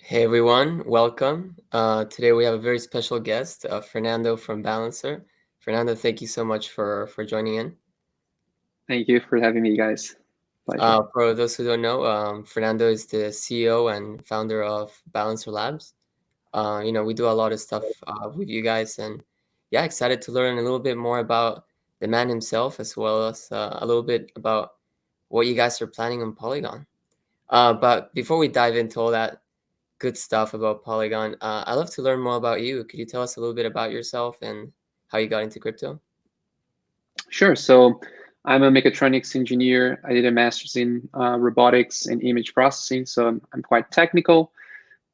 Hey everyone, welcome. Today we have a very special guest, Fernando from Balancer. Fernando, thank you so much for joining in. Thank you for having me, guys. Pleasure. For those who don't know, Fernando is the CEO and founder of Balancer Labs. We do a lot of stuff with you guys, and yeah, excited to learn a little bit more about the man himself, as well as a little bit about what you guys are planning on Polygon. But before we dive into all that good stuff about Polygon. I'd love to learn more about you. Could you tell us a little bit about yourself and how you got into crypto? Sure. So I'm a mechatronics engineer. I did a master's in robotics and image processing. So I'm quite technical,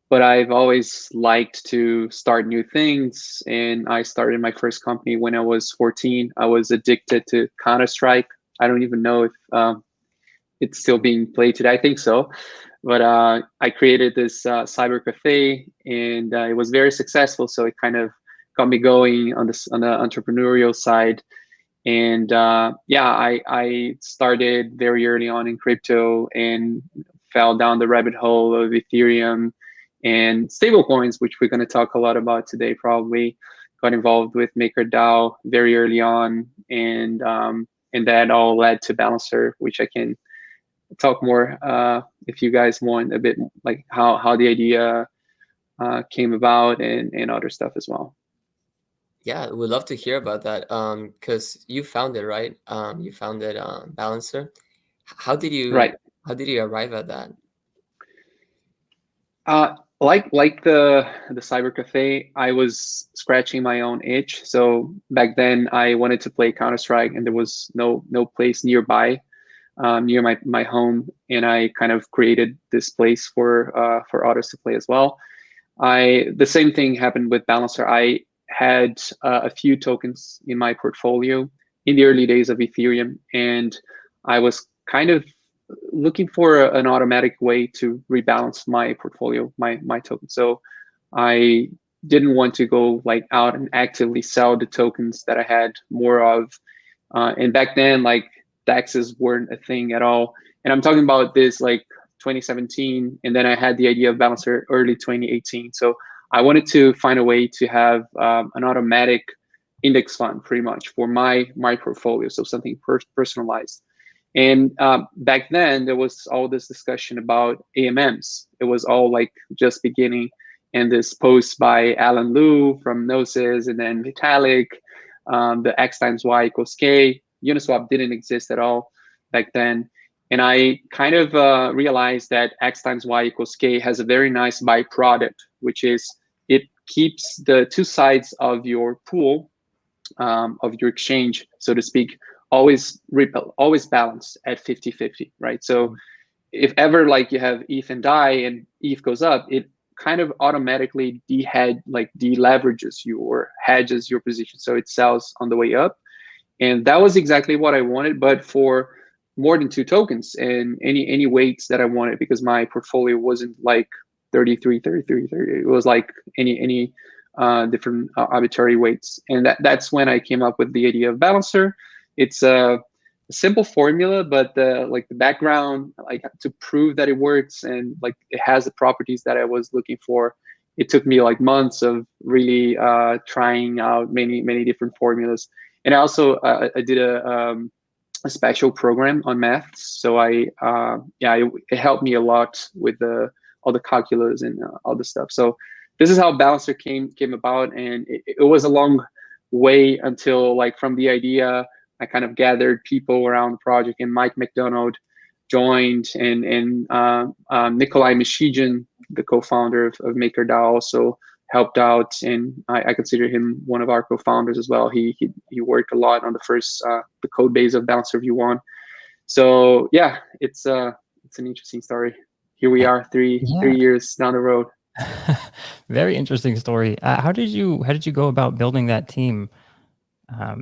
but I've always liked to start new things. And I started my first company when I was 14. I was addicted to Counter-Strike. I don't even know if it's still being played today. I think so. But I created this cyber cafe, and it was very successful. So it kind of got me going on the entrepreneurial side. And yeah, I started very early on in crypto and fell down the rabbit hole of Ethereum and stablecoins, which we're going to talk a lot about today. Probably got involved with MakerDAO very early on, and that all led to Balancer, which I can talk more if you guys want a bit, like how the idea came about and other stuff as well. Yeah, we'd love to hear about that. Because you founded, right? You founded Balancer. How did you Right. how did you arrive at that? Like the cyber cafe, I was scratching my own itch. So back then, I wanted to play Counter Strike, and there was no place nearby near my home, and I kind of created this place for others to play as well. The same thing happened with Balancer. I had a few tokens in my portfolio in the early days of Ethereum, and I was kind of looking for an automatic way to rebalance my portfolio, my tokens. So I didn't want to go like out and actively sell the tokens that I had more of. And back then, like taxes weren't a thing at all. And I'm talking about this like 2017, and then I had the idea of Balancer early 2018. So I wanted to find a way to have an automatic index fund, pretty much for my portfolio, so something personalized. And back then, there was all this discussion about AMMs. It was all like just beginning. And this post by Alan Liu from Gnosis, and then Vitalik, the X times Y equals K. Uniswap didn't exist at all back then. And I kind of realized that X times Y equals K has a very nice byproduct, which is it keeps the two sides of your pool, of your exchange, so to speak, always balanced at 50-50, right? So if ever like you have ETH and DAI and ETH goes up, it kind of automatically deleverages you or hedges your position, so it sells on the way up. And that was exactly what I wanted, but for more than two tokens and any weights that I wanted, because my portfolio wasn't like 33, 33, 30. It was like any different arbitrary weights. And that's when I came up with the idea of Balancer. It's a simple formula, but the background, like to prove that it works and like it has the properties that I was looking for. It took me like months of really trying out many different formulas. And I also I did a special program on maths, so it helped me a lot with all the calculus and all the stuff. So this is how Balancer came about, and it was a long way until like from the idea, I kind of gathered people around the project, and Mike McDonald joined, and Nikolai Mishijan, the co-founder of MakerDAO, also helped out, and I consider him one of our co-founders as well. He worked a lot on the first the code base of Balancer V1. So yeah, it's an interesting story. Here we are, three Yeah. years down the road. Very interesting story. How did you go about building that team?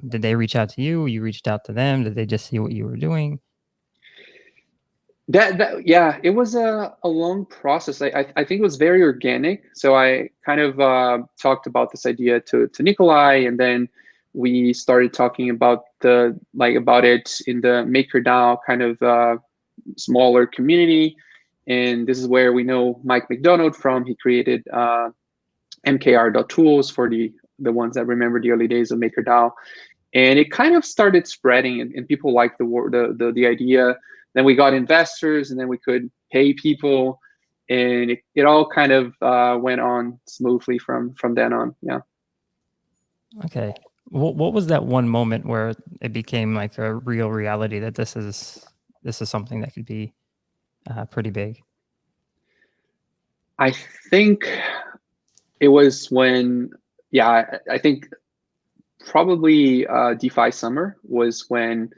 Did they reach out to you? You reached out to them? Did they just see what you were doing? That yeah, it was a long process. I think it was very organic. So I kind of talked about this idea to Nikolai, and then we started talking about about it in the MakerDAO kind of smaller community. And this is where we know Mike McDonald from. He created mkr.tools for the ones that remember the early days of MakerDAO. And it kind of started spreading, and people liked the idea. Then we got investors, and then we could pay people, and it all kind of went on smoothly from then on. Yeah. Okay. What was that one moment where it became like a real reality that this is something that could be pretty big? I think it was when, yeah, I think probably DeFi summer was when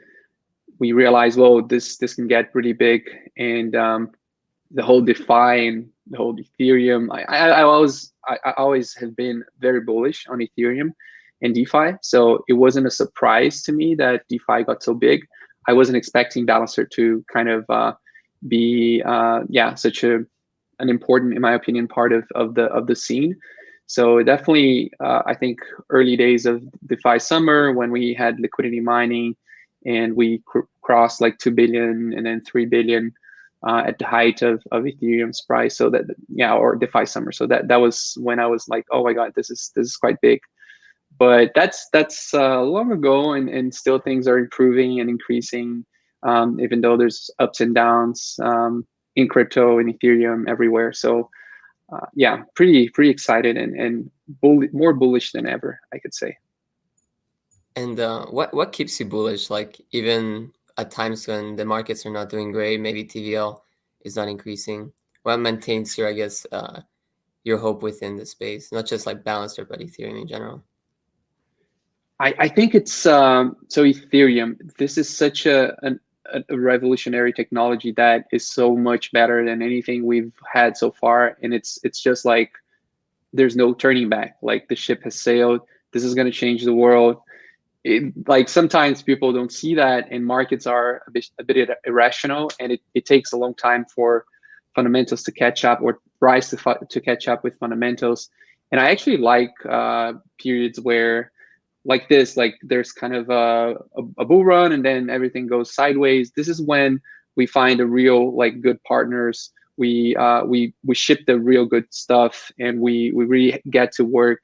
we realized, well, this can get pretty big, and the whole DeFi and the whole Ethereum. I always have been very bullish on Ethereum and DeFi, so it wasn't a surprise to me that DeFi got so big. I wasn't expecting Balancer to kind of be such an important, in my opinion, part of the scene. So definitely, I think early days of DeFi summer when we had liquidity mining, and we crossed like 2 billion and then 3 billion at the height of Ethereum's price. So that, yeah, or DeFi summer. So that was when I was like, oh my God, this is quite big. But that's long ago, and still things are improving and increasing, even though there's ups and downs in crypto and Ethereum everywhere. So yeah, pretty excited and more bullish than ever, I could say. And what keeps you bullish? Like even at times when the markets are not doing great, maybe TVL is not increasing. What maintains your, I guess, your hope within the space, not just like Balancer, but Ethereum in general? I think it's so Ethereum. This is such a revolutionary technology that is so much better than anything we've had so far, and it's just like there's no turning back. Like the ship has sailed. This is going to change the world. Like sometimes people don't see that, and markets are a bit irrational, and it takes a long time for fundamentals to catch up, or price to catch up with fundamentals. And I actually like periods where, like this, like there's kind of a bull run and then everything goes sideways. This is when we find a real like good partners. We ship the real good stuff, and we really get to work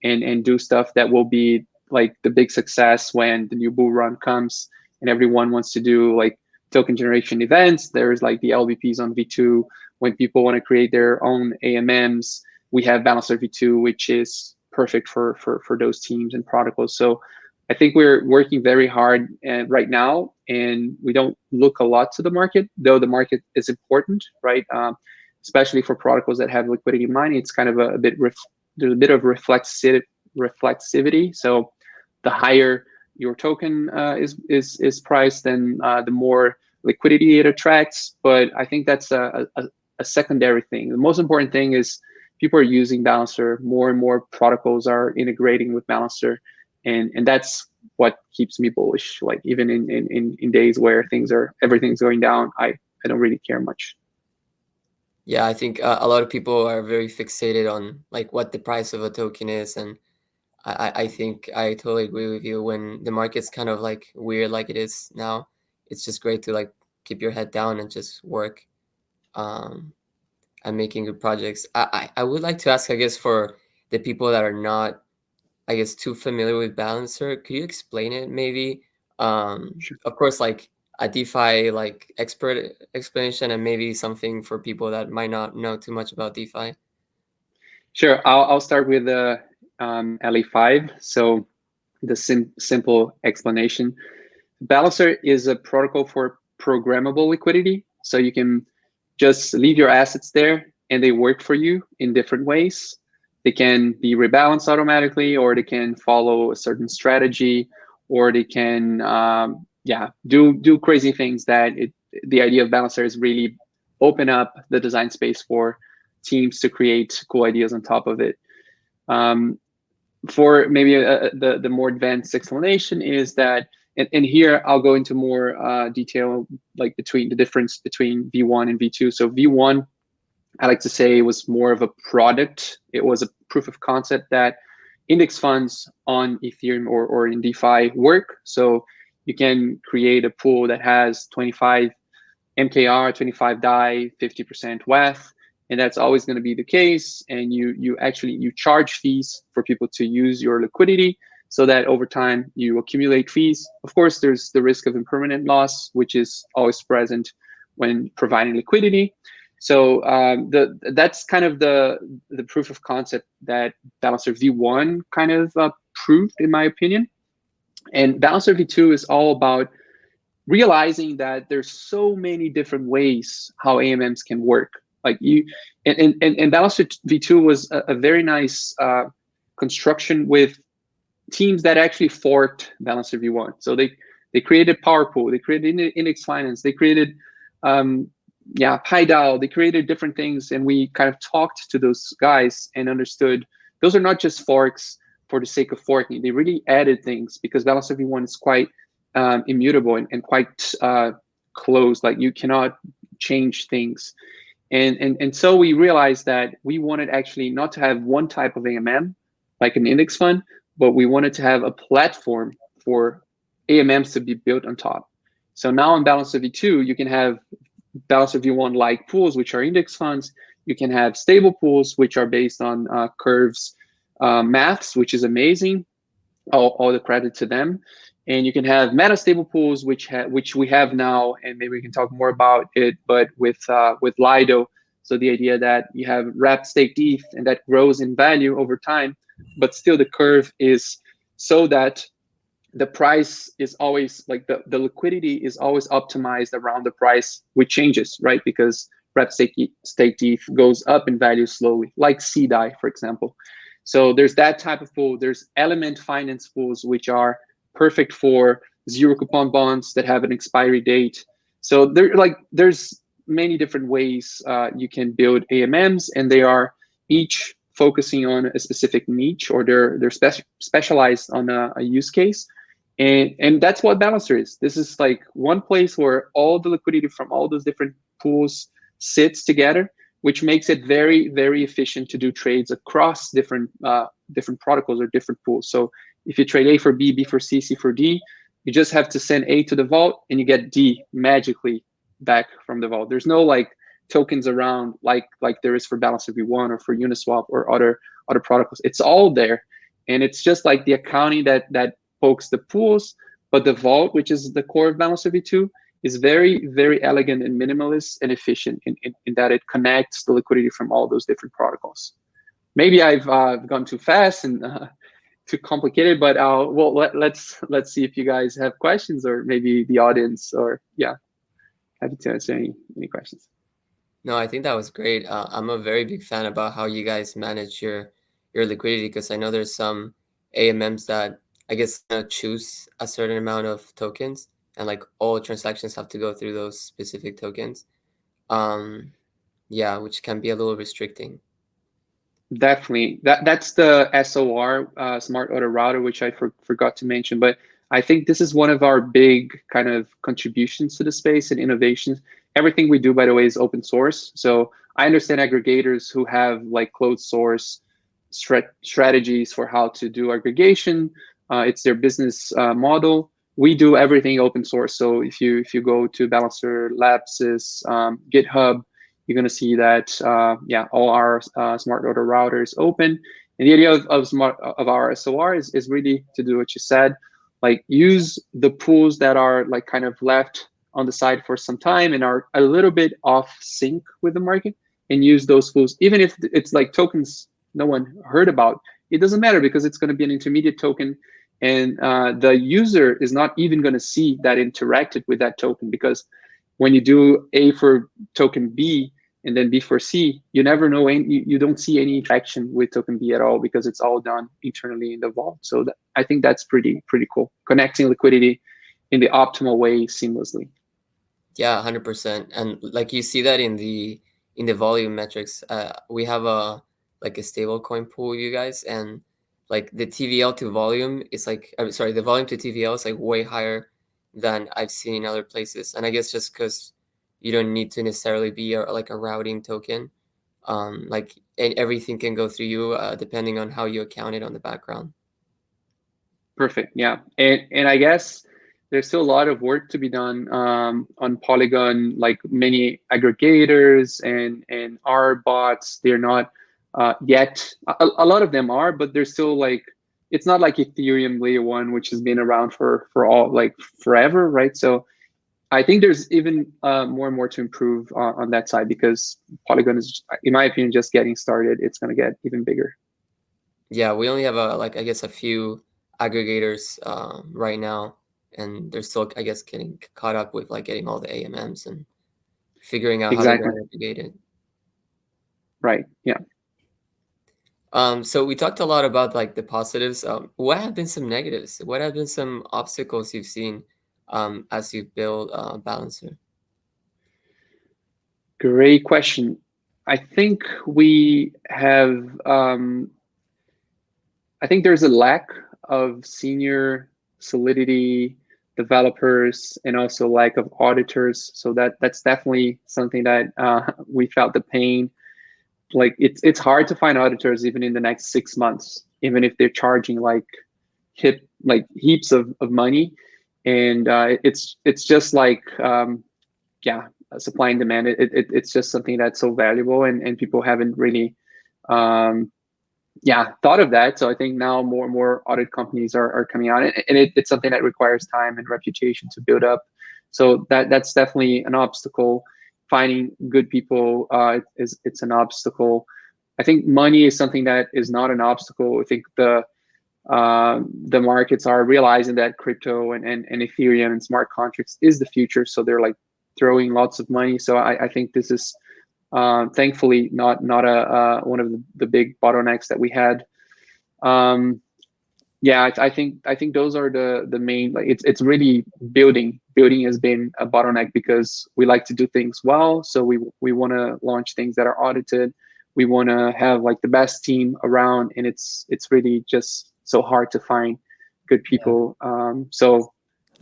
and do stuff that will be like the big success when the new bull run comes, and everyone wants to do like token generation events. There's like the LVPs on V2 when people want to create their own AMMs. We have Balancer V2, which is perfect for those teams and protocols. So I think we're working very hard right now, and we don't look a lot to the market, though the market is important, right? Especially for protocols that have liquidity mining. It's kind of there's a bit of reflexivity. So the higher your token is priced, then the more liquidity it attracts. But I think that's a secondary thing. The most important thing is people are using Balancer. More and more protocols are integrating with Balancer, and that's what keeps me bullish. Like even in days where everything's going down, I don't really care much. Yeah, I think a lot of people are very fixated on like what the price of a token is, and I think I totally agree with you. When the market's kind of like weird like it is now, it's just great to like keep your head down and just work and making good projects. I would like to ask, I guess, for the people that are not, I guess, too familiar with Balancer, could you explain it maybe? Sure. Of course, like a DeFi like expert explanation, and maybe something for people that might not know too much about DeFi. Sure. I'll start with the LE5. So the simple explanation. Balancer is a protocol for programmable liquidity. So you can just leave your assets there, and they work for you in different ways. They can be rebalanced automatically, or they can follow a certain strategy, or they can do crazy things. The idea of Balancer is really open up the design space for teams to create cool ideas on top of it. For maybe the more advanced explanation is that, and here I'll go into more detail, like between the difference between V1 and V2. So V1, I like to say, it was more of a product. It was a proof of concept that index funds on Ethereum or in DeFi work. So you can create a pool that has 25 MKR, 25 DAI, 50% WETH, and that's always going to be the case. And you charge fees for people to use your liquidity, so that over time you accumulate fees. Of course, there's the risk of impermanent loss, which is always present when providing liquidity. So that's kind of the proof of concept that Balancer V1 kind of proved, in my opinion. And Balancer V2 is all about realizing that there's so many different ways how AMMs can work. Like and Balancer V2 was a very nice construction with teams that actually forked Balancer V1. So they created PowerPool, they created Index Finance, they created QiDao, they created different things, and we kind of talked to those guys and understood those are not just forks for the sake of forking. They really added things because Balancer V1 is quite immutable and quite closed. Like you cannot change things. And so we realized that we wanted actually not to have one type of AMM, like an index fund, but we wanted to have a platform for AMMs to be built on top. So now in Balancer V2, you can have Balancer V1 like pools, which are index funds. You can have stable pools, which are based on curves maths, which is amazing. All the credit to them. And you can have meta stable pools, which we have now, and maybe we can talk more about it, but with Lido. So the idea that you have wrapped staked ETH and that grows in value over time, but still the curve is so that the price is always like the liquidity is always optimized around the price, which changes, right? Because wrapped staked ETH goes up in value slowly, like QiDao, for example. So there's that type of pool. There's element finance pools, which are perfect for zero coupon bonds that have an expiry date. So there's many different ways you can build AMMs, and they are each focusing on a specific niche, or they're specialized on a use case. And that's what Balancer is. This is like one place where all the liquidity from all those different pools sits together, which makes it very, very efficient to do trades across different protocols or different pools. So if you trade A for B, B for C, C for D, you just have to send A to the vault and you get D magically back from the vault. There's no like tokens around like there is for Balancer V1 or for Uniswap or other protocols. It's all there. And it's just like the accounting that pokes the pools, but the vault, which is the core of Balancer V2, is very, very elegant and minimalist and efficient in that it connects the liquidity from all those different protocols. Maybe I've gone too fast and too complicated, but well, let's see if you guys have questions, or maybe the audience, or happy to answer any questions. No, I think that was great. I'm a very big fan about how you guys manage your liquidity, because I know there's some AMMs that I guess choose a certain amount of tokens, and like all transactions have to go through those specific tokens. Yeah, which can be a little restricting. Definitely. That's the SOR, Smart Order Router, which I forgot to mention. But I think this is one of our big kind of contributions to the space and innovations. Everything we do, by the way, is open source. So I understand aggregators who have like closed source strategies for how to do aggregation. It's their business model. We do everything open source. So if you go to Balancer Labs' GitHub, you're going to see that all our smart order router is open. And the idea of our SOR is really to do what you said, like use the pools that are like kind of left on the side for some time and are a little bit off sync with the market, and use those pools, even if it's like tokens no one heard about. It doesn't matter, because it's going to be an intermediate token, and the user is not even going to see that interacted with that token, because when you do A for token B and then B for C, you never know, you don't see any interaction with token B at all, because it's all done internally in the vault. So I think that's pretty cool, connecting liquidity in the optimal way seamlessly. Yeah, 100%. And like you see that in the volume metrics. We have a stable coin pool, you guys, and like the TVL to volume is like, I'm sorry, the volume to TVL is like way higher than I've seen in other places. And I guess just because you don't need to necessarily be like a routing token, and everything can go through you depending on how you account it on the background. Perfect. Yeah. And I guess there's still a lot of work to be done on Polygon. Like many aggregators and our bots, they're not yet. A lot of them are, but they're still like, it's not like Ethereum layer 1, which has been around for all like forever, right? So I think there's even more and more to improve on that side, because Polygon is, in my opinion, just getting started. It's going to get even bigger. Yeah, we only have I guess a few aggregators right now, and they're still, I guess, getting caught up with like getting all the AMMs and figuring out how they're going to aggregate it. Right. Yeah. So we talked a lot about like the positives. What have been some negatives? What have been some obstacles you've seen as you build Balancer? Great question. I think we have. I think there's a lack of senior Solidity developers and also lack of auditors. So that's definitely something that we felt the pain. Like it's hard to find auditors even in the next 6 months, even if they're charging like heaps of money. And it's just like yeah, supply and demand. It's just something that's so valuable, and people haven't really thought of that. So I think now more and more audit companies are coming out, and it's something that requires time and reputation to build up. So that's definitely an obstacle. Finding good people it's an obstacle. I think money is something that is not an obstacle. I think the markets are realizing that crypto and Ethereum and smart contracts is the future. So they're like throwing lots of money. So I think this is thankfully not a one of the big bottlenecks that we had. I think those are the main, like it's really building has been a bottleneck, because we like to do things well. So we want to launch things that are audited. We want to have like the best team around, and it's really just so hard to find good people. So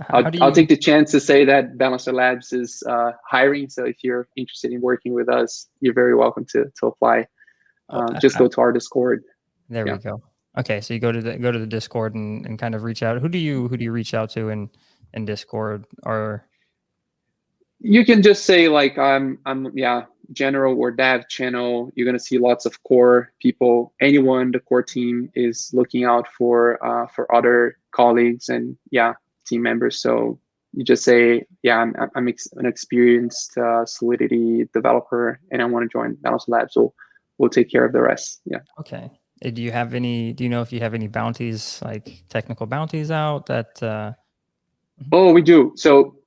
I'll take the chance to say that Balancer Labs is hiring. So if you're interested in working with us, you're very welcome to apply. Just go to our Discord. There we go. Okay, so you go to the Discord and kind of reach out. Who do you reach out to in Discord? Or you can just say like I'm general or dev channel. You're gonna see lots of core people. Anyone the core team is looking out for other colleagues and team members. So you just say, I'm an experienced Solidity developer, and I want to join Balancer Labs. So we'll take care of the rest. Yeah. Okay. Do you know if you have any bounties, like technical bounties out that? Oh, we do. So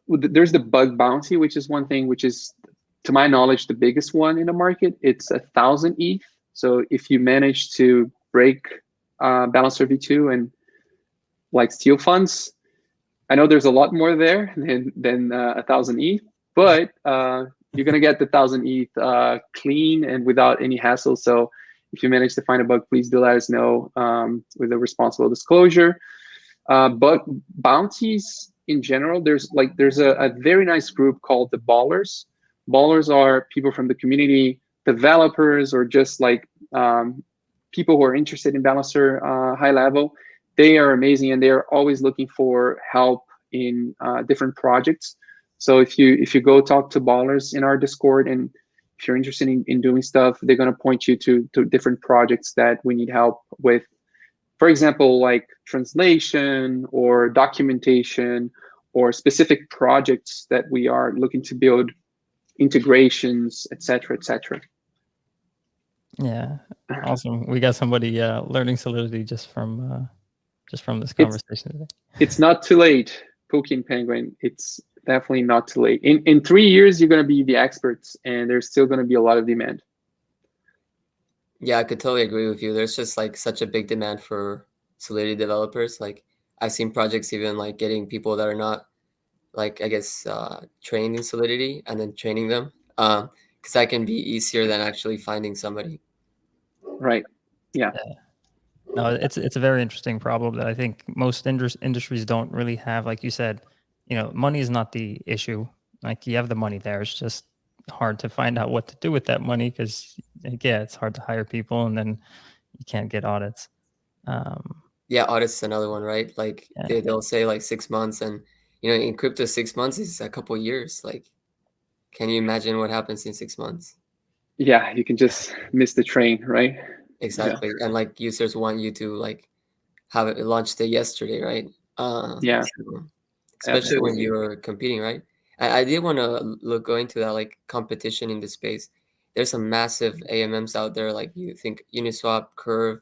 there's the bug bounty, which is one thing, which is, to my knowledge, the biggest one in the market. It's 1,000 ETH. So if you manage to break Balancer V2 and like steal funds, I know there's a lot more there than 1,000 ETH, but you're gonna get the 1,000 ETH clean and without any hassle. So if you manage to find a bug, please do let us know with a responsible disclosure. But bounties in general, there's a very nice group called the Ballers. Ballers are people from the community, developers, or just like people who are interested in Balancer high level. They are amazing, and they're always looking for help in different projects. So if you go talk to Ballers in our Discord, and if you're interested in doing stuff, they're going to point you to different projects that we need help with. For example, like translation or documentation or specific projects that we are looking to build, integrations, etc., etc. Yeah, awesome. We got somebody learning Solidity just from this conversation today. It's not too late, Pookie Penguin. It's definitely not too late. In 3 years, you're going to be the experts, and there's still going to be a lot of demand. Yeah, I could totally agree with you. There's just like such a big demand for Solidity developers. Like I've seen projects even like getting people that are not like, I guess, trained in Solidity and then training them, because that can be easier than actually finding somebody. Right. Yeah. No, it's a very interesting problem that I think most industries don't really have. Like you said, money is not the issue. Like you have the money there. It's just hard to find out what to do with that money, because it's hard to hire people, and then you can't get audits. Yeah, audit is another one, right? Like Yeah. they'll say like 6 months, and in crypto, 6 months is a couple years. Like, can you imagine what happens in 6 months? Yeah, you can just miss the train, right? Exactly. And like users want you to like have it launched it yesterday, right? Yeah, So, especially when absolutely. you're competing, right? I did want to go into that, like competition in the space. There's some massive AMMs out there, like you think Uniswap, Curve,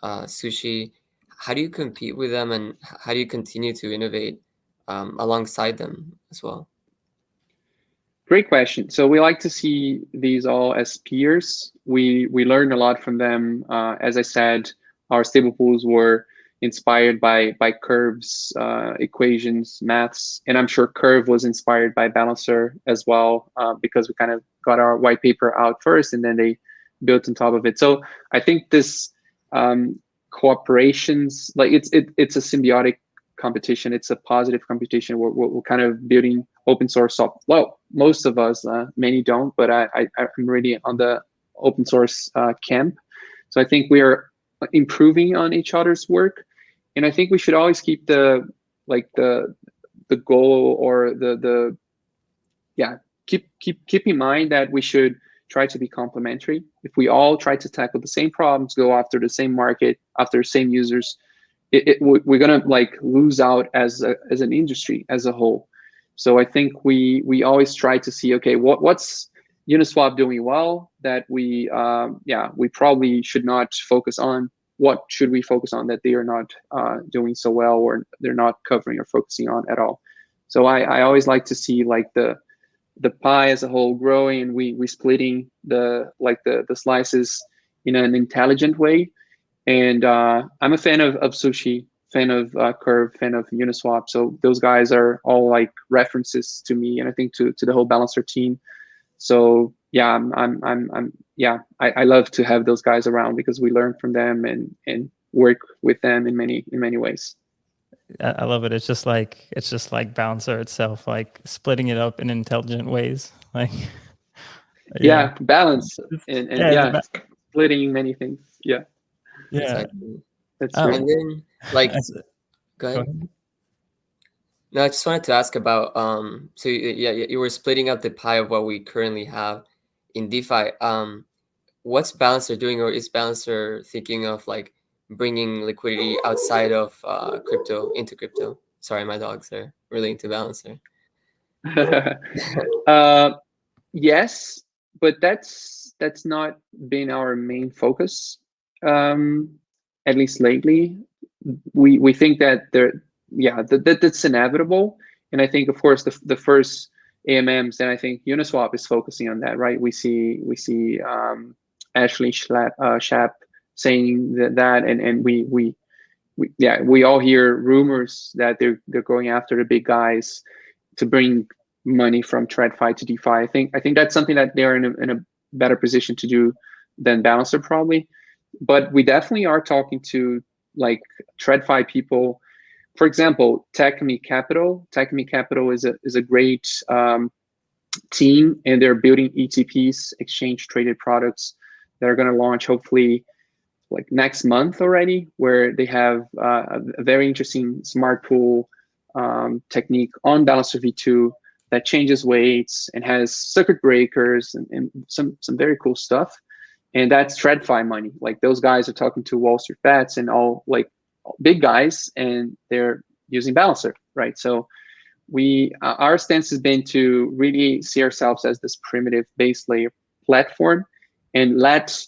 Sushi. How do you compete with them, and how do you continue to innovate alongside them as well? Great question. So we like to see these all as peers. We learn a lot from them. As I said, our stable pools were inspired by Curve's equations, maths, and I'm sure Curve was inspired by Balancer as well, because we kind of got our white paper out first, and then they built on top of it. So I think this cooperations, like it's a symbiotic competition. It's a positive competition. We're kind of building open source software. Well, most of us, many don't, but I'm really on the open source camp. So I think we are improving on each other's work, and I think we should always keep the goal, or the yeah, keep in mind that we should try to be complementary. If we all try to tackle the same problems, go after the same market, after the same users, we're gonna like lose out as an industry as a whole. So I think we always try to see, okay, what's Uniswap doing well that we probably should not focus on. What should we focus on that they are not doing so well, or they're not covering or focusing on at all. So I always like to see like the pie as a whole growing, and we splitting the slices in an intelligent way. And I'm a fan of Sushi, fan of Curve, fan of Uniswap. So those guys are all like references to me, and I think to the whole Balancer team. So yeah, I love to have those guys around because we learn from them and work with them in many ways. I love it. It's just like Bouncer itself, like splitting it up in intelligent ways. Like, Yeah, balance and yeah, yeah, splitting many things. Yeah, yeah. Exactly. that's Um, great. And then like, as- go go ahead. ahead. No, I just wanted to ask about so yeah, you were splitting up the pie of what we currently have in DeFi. What's Balancer doing, or is Balancer thinking of like bringing liquidity outside of crypto into crypto? Sorry, my dogs are really into Balancer. uh, yes, but that's not been our main focus. Um, at least lately, we think that that's inevitable, and I think of course the first AMMs, and I think Uniswap is focusing on that, right? We see Ashley Shap saying that, and we all hear rumors that they're going after the big guys to bring money from TradFi to DeFi. I think that's something that they're in a better position to do than Balancer probably. But we definitely are talking to like TradFi people. For example, TechMe Capital. TechMe Capital is a great team, and they're building ETPs, exchange traded products, that are going to launch hopefully like next month already, where they have a very interesting smart pool technique on Balancer V2 that changes weights and has circuit breakers and some very cool stuff. And that's TradFi money. Like those guys are talking to Wall Street Bets and all like big guys, and they're using Balancer, right? So our stance has been to really see ourselves as this primitive base layer platform, and let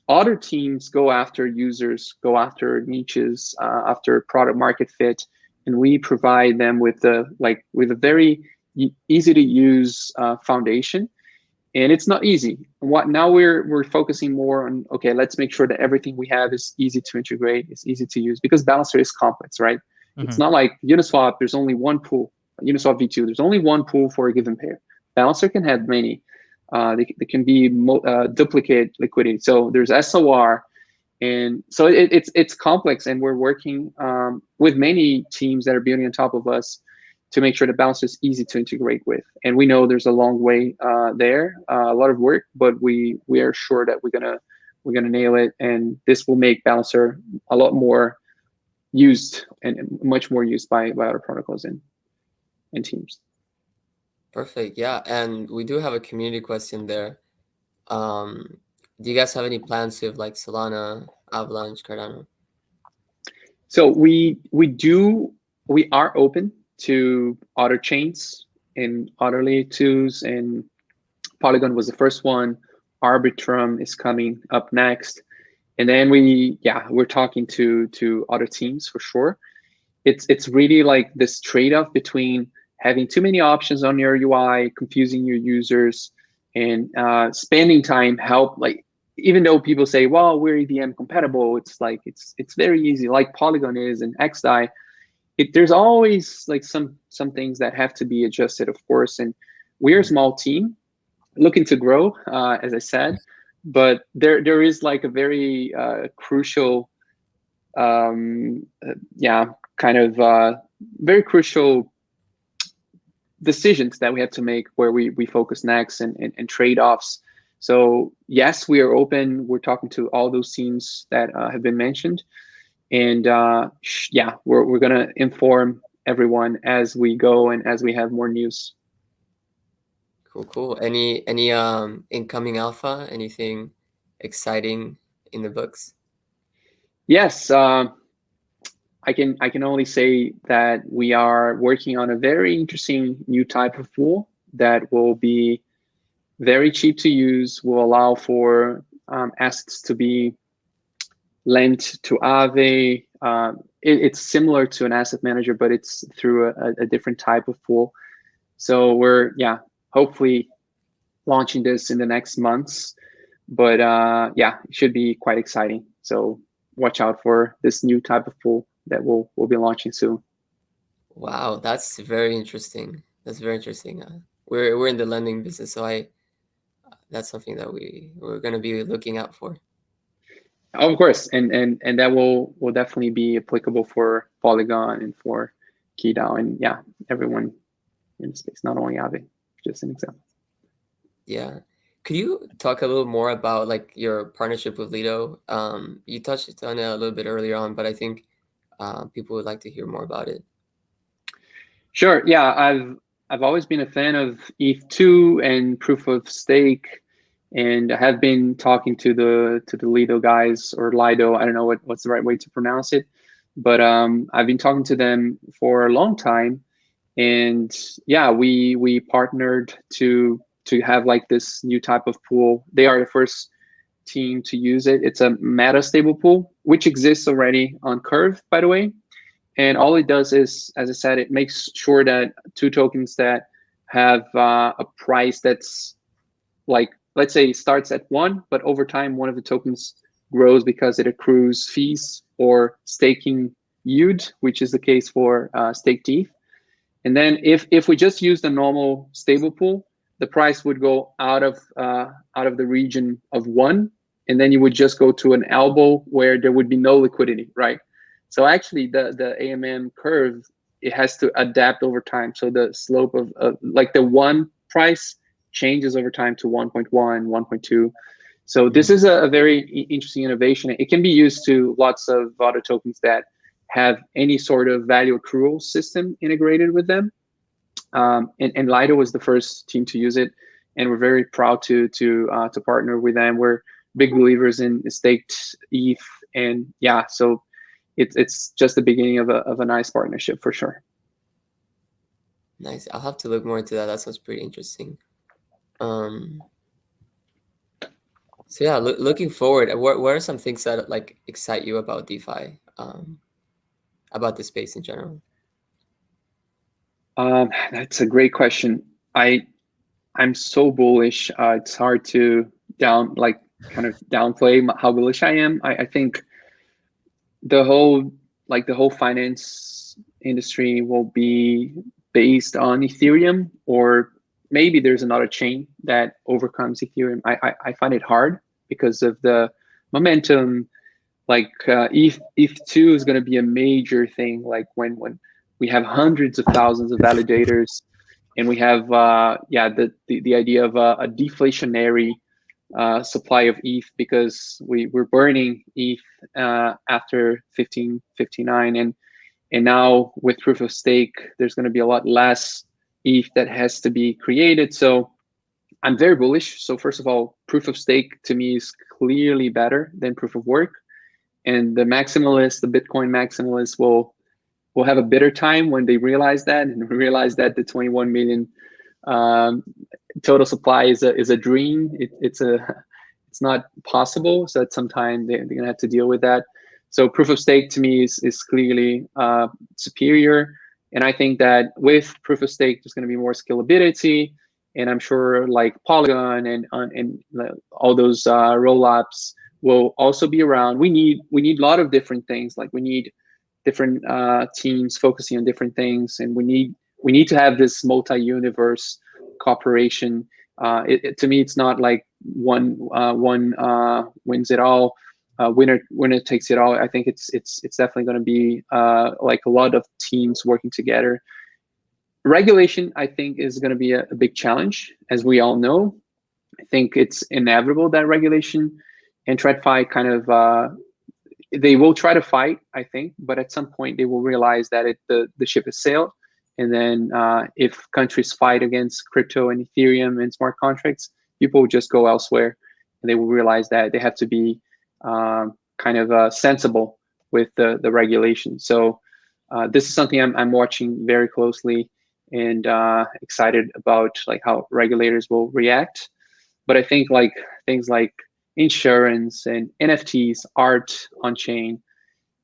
other teams go after users, go after niches, after product market fit, and we provide them with a very easy to use foundation. And it's not easy. What now we're focusing more on, okay, let's make sure that everything we have is easy to integrate, it's easy to use, because Balancer is complex, right? It's not like Uniswap, there's only one pool. Uniswap V2, there's only one pool for a given pair. Balancer can have many. They can be duplicate liquidity. So there's SOR, and so it's complex, and we're working with many teams that are building on top of us to make sure the Balancer is easy to integrate with. And we know there's a long way there, a lot of work, but we are sure that we're gonna nail it, and this will make Balancer a lot more used and much more used by other protocols and teams. Perfect. Yeah, and we do have a community question there. Do you guys have any plans with like Solana, Avalanche, Cardano? So we are open to other chains and other layer twos, and Polygon was the first one. Arbitrum is coming up next, and then we're talking to other teams for sure. It's really like this trade-off between having too many options on your UI, confusing your users, and spending time help. Like, even though people say, well, we're EVM compatible, it's like it's very easy, like Polygon is and XDAI. There's always like some things that have to be adjusted, of course. And we're a small team looking to grow, as I said, but there is like a very crucial, kind of very crucial decisions that we have to make where we focus next and trade-offs. So yes, we are open. We're talking to all those teams that have been mentioned, and we're gonna inform everyone as we go and as we have more news. Cool. Any incoming alpha? Anything exciting in the books? Yes, I can only say that we are working on a very interesting new type of pool that will be very cheap to use, will allow for assets to be lent to Aave. It's similar to an asset manager, but it's through a different type of pool. So we're hopefully launching this in the next months, but it should be quite exciting. So watch out for this new type of pool that we'll be launching soon. Wow, that's very interesting. That's very interesting. We're in the lending business, so that's something that we're going to be looking out for. Of course, and that will definitely be applicable for Polygon and for QiDao and everyone in the space, not only Aave. Just an example. Yeah. Could you talk a little more about like your partnership with Lido? You touched on it a little bit earlier on, but I think people would like to hear more about it. Sure. Yeah, I've always been a fan of ETH2 and proof of stake, and I have been talking to the Lido guys, or Lido. I don't know what's the right way to pronounce it, but I've been talking to them for a long time, and we partnered to have like this new type of pool. They are the first team to use it. It's a meta stable pool, which exists already on Curve, by the way. And all it does is, as I said, it makes sure that two tokens that have a price that's like, let's say, starts at 1, but over time, one of the tokens grows because it accrues fees or staking yield, which is the case for staked ETH. And then if we just use the normal stable pool, the price would go out of the region of 1, and then you would just go to an elbow where there would be no liquidity, right? So actually, the AMM curve, it has to adapt over time. So the slope of like the 1 price changes over time to 1.1, 1.2. So this is a very interesting innovation. It can be used to lots of other tokens that have any sort of value accrual system integrated with them. And Lido was the first team to use it, and we're very proud to partner with them. We're big believers in staked ETH, and so it's just the beginning of a nice partnership for sure. Nice. I'll have to look more into that. That sounds pretty interesting. So yeah, looking forward, what are some things that like excite you about DeFi, about the space in general? That's a great question. I'm so bullish. It's hard to downplay how bullish I am. I think the whole finance industry will be based on Ethereum, or maybe there's another chain that overcomes Ethereum. I find it hard because of the momentum. Like ETH2 is going to be a major thing. Like when we have hundreds of thousands of validators, and we have the idea of a deflationary supply of ETH, because we're burning ETH after 1559, and now with proof of stake, there's going to be a lot less ETH that has to be created. So I'm very bullish. So first of all, proof of stake to me is clearly better than proof of work, and the maximalists, the Bitcoin maximalists, will have a bitter time when they realize that, and realize that the 21 million total supply is a dream. It's not possible. So at some time they're gonna have to deal with that. So proof of stake to me is clearly superior, and I think that with proof of stake there's going to be more scalability, and I'm sure like Polygon and all those rollups will also be around. We need a lot of different things. Like we need different teams focusing on different things, and we need to have this multi-universe cooperation. To me, it's not like one wins it all, winner takes it all. I think it's definitely going to be like a lot of teams working together. Regulation, I think, is going to be a big challenge, as we all know. I think it's inevitable that regulation and TradFi kind of they will try to fight, I think, but at some point they will realize that the ship has sailed. And then if countries fight against crypto and Ethereum and smart contracts, people will just go elsewhere, and they will realize that they have to be kind of sensible with the regulation. So this is something I'm watching very closely, and excited about like how regulators will react. But I think like things like insurance and NFTs, art on chain,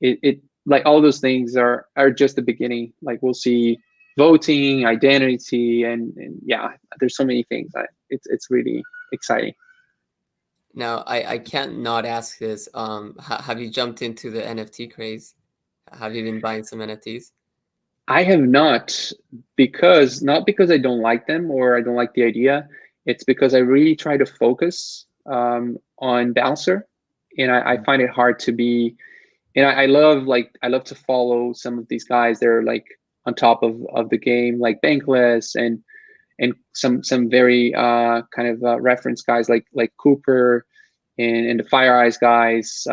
it like all those things are just the beginning. Like we'll see voting, identity, and yeah, there's so many things. It's really exciting. Now, I can't not ask this. Have you jumped into the NFT craze? Have you been buying some NFTs? I have not, not because I don't like them or I don't like the idea. It's because I really try to focus on Bouncer, and I find it hard to be. And I love to follow some of these guys. They're like on top of the game, like Bankless and some very kind of reference guys like Cooper and the Fire Eyes guys.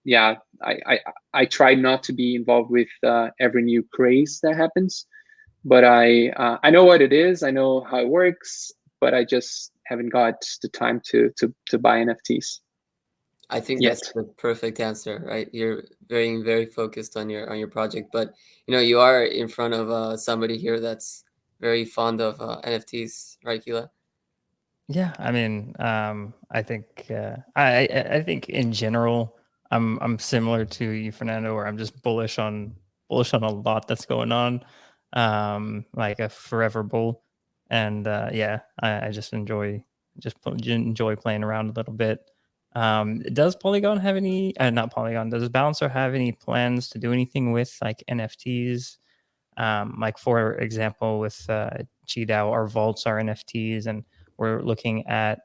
Yeah, I try not to be involved with every new craze that happens, but I know what it is. I know how it works, but I just haven't got the time to buy NFTs. I think Yet. that's the perfect answer, right? You're very focused on your project, but you are in front of somebody here that's very fond of NFTs, right, Kila? Yeah, I mean, I think I think in general, I'm similar to you, Fernando, where I'm just bullish on a lot that's going on, like a forever bull, and yeah, I just enjoy playing around a little bit. Does Polygon have any? Not Polygon. Does Balancer have any plans to do anything with like NFTs? Like for example, with QiDao, our vaults are NFTs, and we're looking at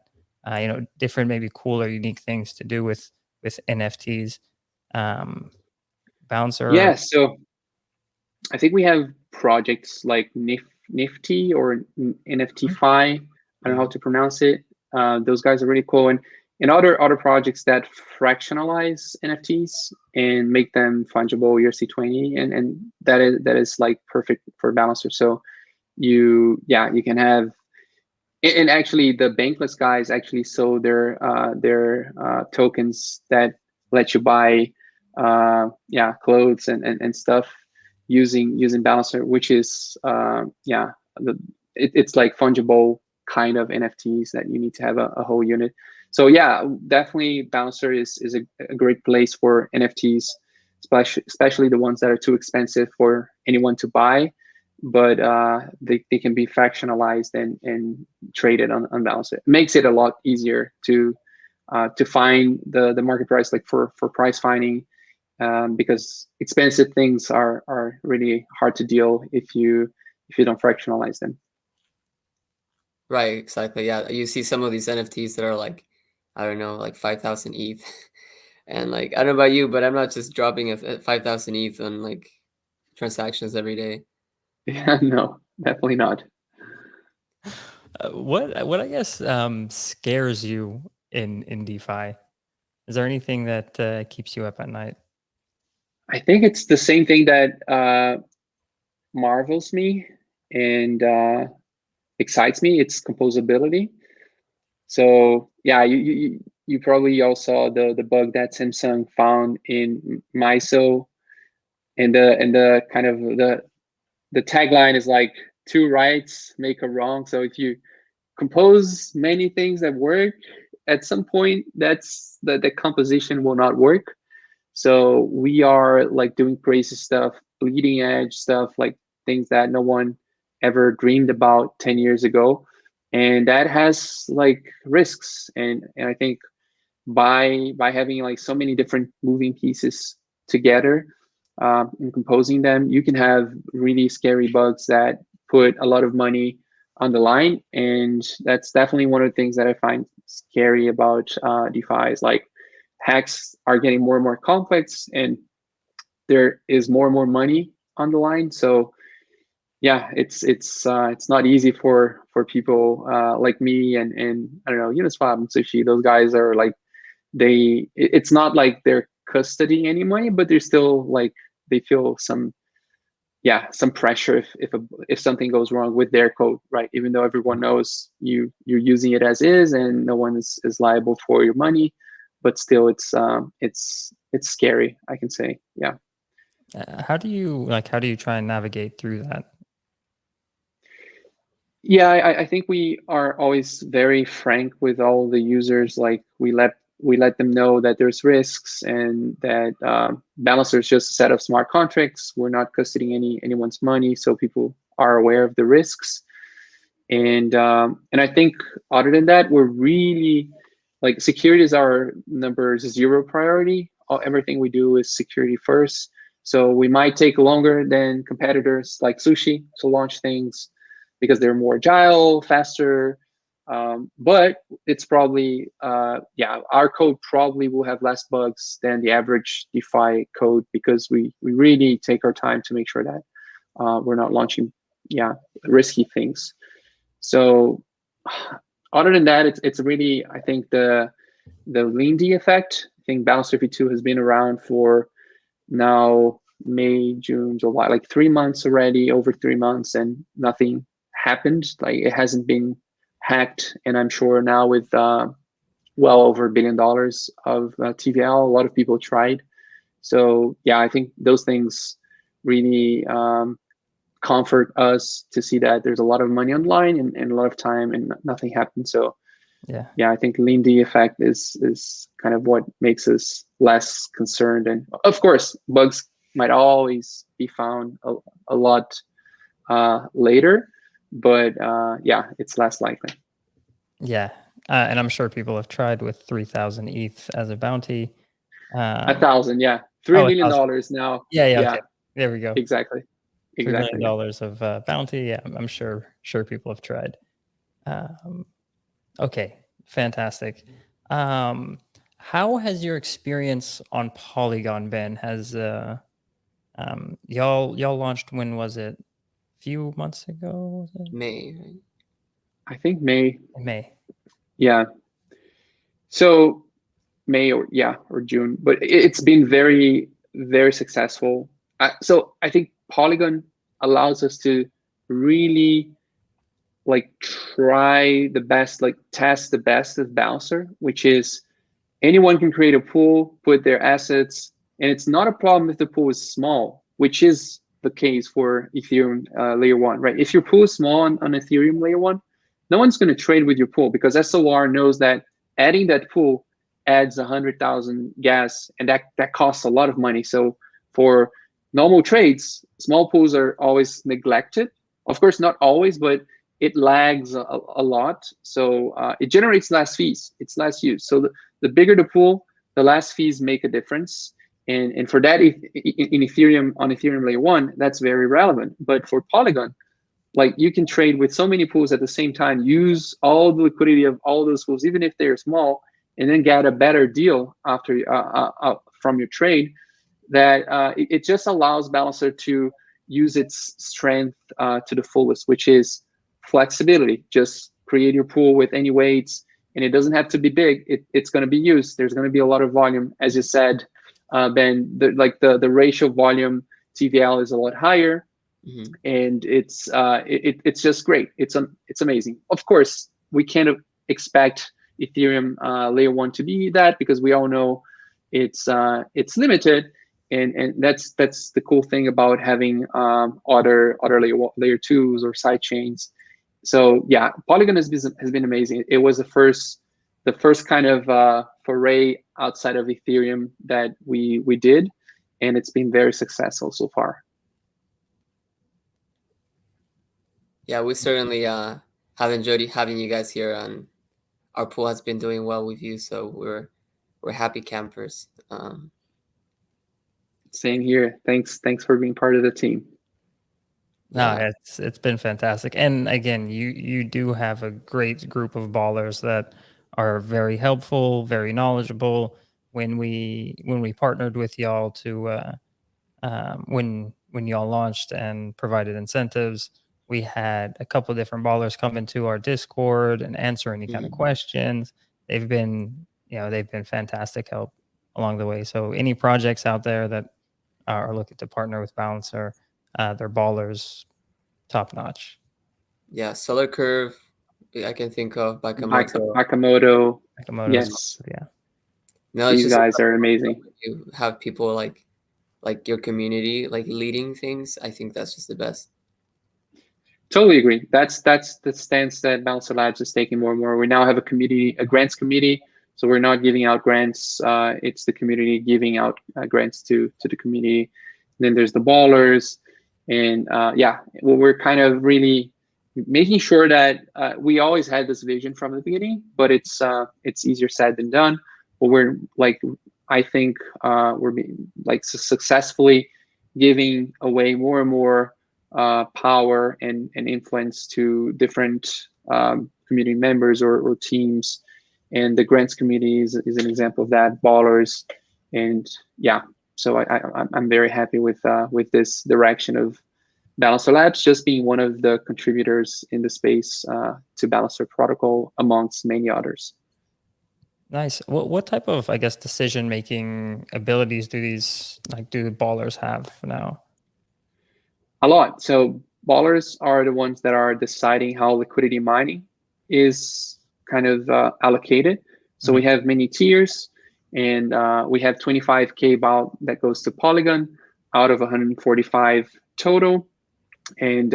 different, maybe cooler, unique things to do with NFTs. Bouncer. Yeah, so I think we have projects like Nifty or NFTFi. I don't know how to pronounce it. Those guys are really cool, and other projects that fractionalize NFTs and make them fungible ERC20, and that is like perfect for Balancer. So you can have, and actually the Bankless guys actually sold their tokens that let you buy clothes and stuff using Balancer, which is it's like fungible kind of NFTs that you need to have a whole unit. So yeah, definitely Balancer is a great place for NFTs, especially the ones that are too expensive for anyone to buy, but they can be fractionalized and traded on Balancer. It makes it a lot easier to find the market price, like for price finding, because expensive things are really hard to deal if you don't fractionalize them. Right, exactly. Yeah, you see some of these NFTs that are like, I don't know, like 5,000 ETH, and like I don't know about you, but I'm not just dropping a 5,000 ETH on like transactions every day. Yeah, no, definitely not. What I guess scares you in DeFi? Is there anything that keeps you up at night? I think it's the same thing that marvels me and excites me. It's composability. So yeah, you probably all saw the bug that Samsung found in MISO, and the kind of the tagline is like, two rights make a wrong. So if you compose many things that work, at some point that's the composition will not work. So we are like doing crazy stuff, bleeding edge stuff, like things that no one ever dreamed about 10 years ago. And that has like risks. And I think by having like so many different moving pieces together and composing them, you can have really scary bugs that put a lot of money on the line. And that's definitely one of the things that I find scary about DeFi is like hacks are getting more and more complex, and there is more and more money on the line. So yeah, it's not easy for people like me and I don't know, Uniswap and Sushi. Those guys are like, it's not like they're custodying any money, but they're still like, they feel some pressure if something goes wrong with their code, right? Even though everyone knows you're using it as is and no one is liable for your money, but still it's scary, I can say. Yeah. How do you try and navigate through that? Yeah, I think we are always very frank with all the users. Like we let them know that there's risks and that Balancer is just a set of smart contracts. We're not custodying anyone's money, so people are aware of the risks. And I think other than that, we're really like, security is our number 0 priority. Everything we do is security first. So we might take longer than competitors like Sushi to launch things because they're more agile, faster. But it's probably, our code probably will have less bugs than the average DeFi code because we really take our time to make sure that we're not launching, risky things. So other than that, it's really, I think the Lindy effect. I think Balancer V2 has been around for now May, June, July, like 3 months already, over 3 months, and nothing happened. Like it hasn't been hacked. And I'm sure now with well over $1 billion of TVL, a lot of people tried. So yeah, I think those things really comfort us to see that there's a lot of money online and a lot of time and nothing happened. So yeah, I think Lindy effect is kind of what makes us less concerned. And of course, bugs might always be found a lot later, but yeah, it's less likely. Yeah, and I'm sure people have tried with 3,000 ETH as a bounty. 1,000, yeah, $3 million now. Yeah. Okay. There we go. Exactly. $3 million of bounty. Yeah, I'm sure people have tried. Okay, fantastic. How has your experience on Polygon been? Has y'all launched, when was it? A few months ago? Was it? May, right? I think May. May. Yeah. So May or June, but it's been very, very successful. So I think Polygon allows us to really like try the best, like test the best of Balancer, which is anyone can create a pool, put their assets, and it's not a problem if the pool is small, which is the case for Ethereum layer 1, right? If your pool is small on Ethereum layer 1, no one's going to trade with your pool because SOR knows that adding that pool adds 100,000 gas, and that costs a lot of money. So for normal trades, small pools are always neglected. Of course, not always, but it lags a lot. So it generates less fees. It's less use. So the bigger the pool, the less fees make a difference. And for that, in Ethereum, on Ethereum layer 1, that's very relevant. But for Polygon, like you can trade with so many pools at the same time, use all the liquidity of all those pools, even if they're small, and then get a better deal after from your trade. That it just allows Balancer to use its strength to the fullest, which is flexibility. Just create your pool with any weights, and it doesn't have to be big. It's going to be used. There's going to be a lot of volume, as you said, Ben. The ratio volume TVL is a lot higher, and it's just great. It's amazing. Of course, we can't expect Ethereum layer 1 to be that, because we all know it's limited, and that's the cool thing about having other layer 2s or side chains. So yeah, Polygon has been amazing. It was the first kind of foray outside of Ethereum that we did, and it's been very successful so far. Yeah, we certainly have enjoyed having you guys here, and our pool has been doing well with you, so we're happy campers. Same here. Thanks for being part of the team. No, it's been fantastic. And again, you do have a great group of ballers that are very helpful, very knowledgeable. When we partnered with y'all to when y'all launched and provided incentives, we had a couple of different ballers come into our Discord and answer any kind of questions. They've been fantastic help along the way. So any projects out there that are looking to partner with Balancer, they're ballers, top notch. Yeah, Solar Curve, I can think of Bakamoto. Yes. Yeah. No, these guys are amazing. You have people like your community like leading things. I think that's just the best. Totally agree. That's the stance that Balancer Labs is taking more and more. We now have a grants committee. So we're not giving out grants. It's the community giving out grants to the community. And then there's the ballers, and we're kind of really making sure that we always had this vision from the beginning, but it's easier said than done. But we're I think we're being successfully giving away more and more power and influence to different community members or teams. And the grants committee is an example of that, ballers. And yeah, so I'm very happy with this direction of Balancer Labs just being one of the contributors in the space to Balancer protocol amongst many others. Nice. What type of, I guess, decision-making abilities do the ballers have now? A lot. So ballers are the ones that are deciding how liquidity mining is kind of allocated. So we have many tiers, and we have 25K BAL that goes to Polygon out of 145 total. And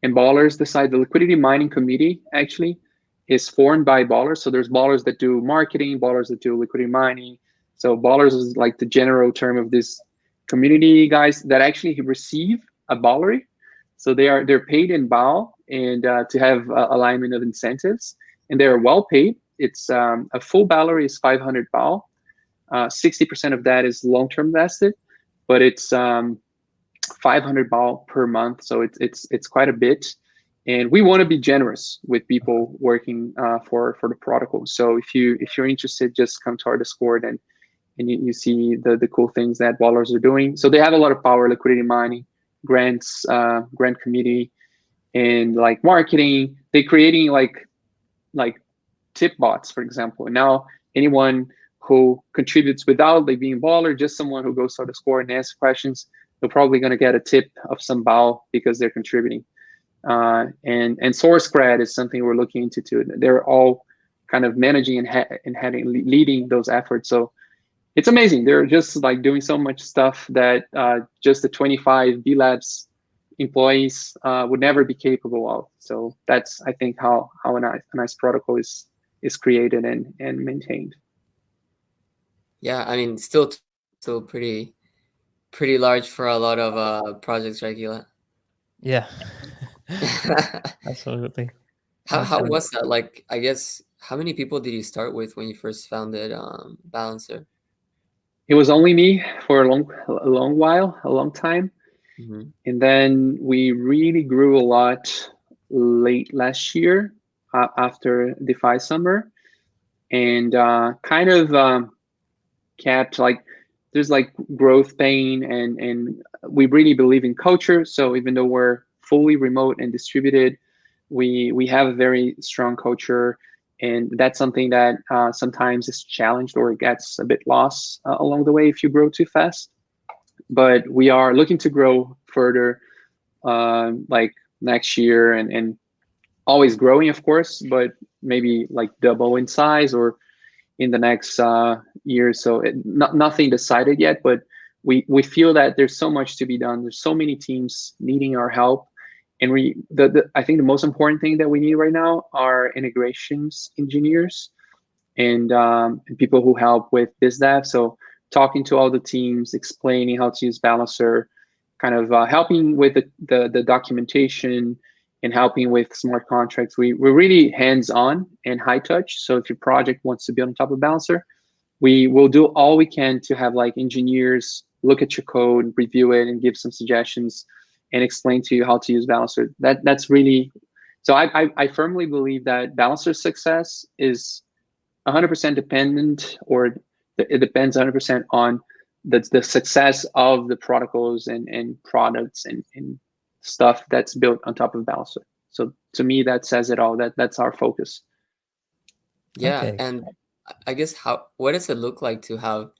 ballers decide. The liquidity mining committee actually is formed by ballers. So there's ballers that do marketing, ballers that do liquidity mining. So ballers is like the general term of this community guys that actually receive a ballery. So they're paid in BAL and to have alignment of incentives, and they're well paid. It's a full ballery is 500 BAL. 60% of that is long-term vested, but it's 500 BAL per month. So it's quite a bit. And we want to be generous with people working for the protocol. So if you're interested, just come to our Discord and you see the cool things that ballers are doing. So they have a lot of power: liquidity mining, grants, grant committee, and marketing. They're creating like tip bots, for example. And now anyone who contributes without being baller, just someone who goes to the Discord and asks questions, they're probably going to get a tip of some BAL because they're contributing. And source grad is something we're looking into too. They're all kind of managing and leading those efforts. So it's amazing. They're just doing so much stuff that just the 25 B Labs employees would never be capable of. So that's, I think, how a nice protocol is created and maintained. Yeah, I mean, still pretty large for a lot of projects, right, Kila? Yeah. Absolutely. How was that? I guess, how many people did you start with when you first founded Balancer? It was only me for a long time. And then we really grew a lot late last year after DeFi summer, and kind of kept there's growth pain, and we really believe in culture. So even though we're fully remote and distributed, we have a very strong culture, And that's something that sometimes is challenged or gets a bit lost along the way if you grow too fast. But we are looking to grow further, like next year, and always growing, of course, but maybe like double in size or in the next year. So nothing decided yet, but we feel that there's so much to be done. There's so many teams needing our help. And I think the most important thing that we need right now are integrations engineers and people who help with biz dev. So talking to all the teams, explaining how to use Balancer, kind of helping with the documentation and helping with smart contracts. We're really hands-on and high touch. So if your project wants to build on top of Balancer, we will do all we can to have like engineers look at your code, review it, and give some suggestions and explain to you how to use Balancer. That's really, so I firmly believe that Balancer's success is 100% dependent, or it depends 100% on the success of the protocols and products and stuff that's built on top of Balancer. So to me, that says it all. That's our focus. Yeah, Okay. and I guess what does it look like to have,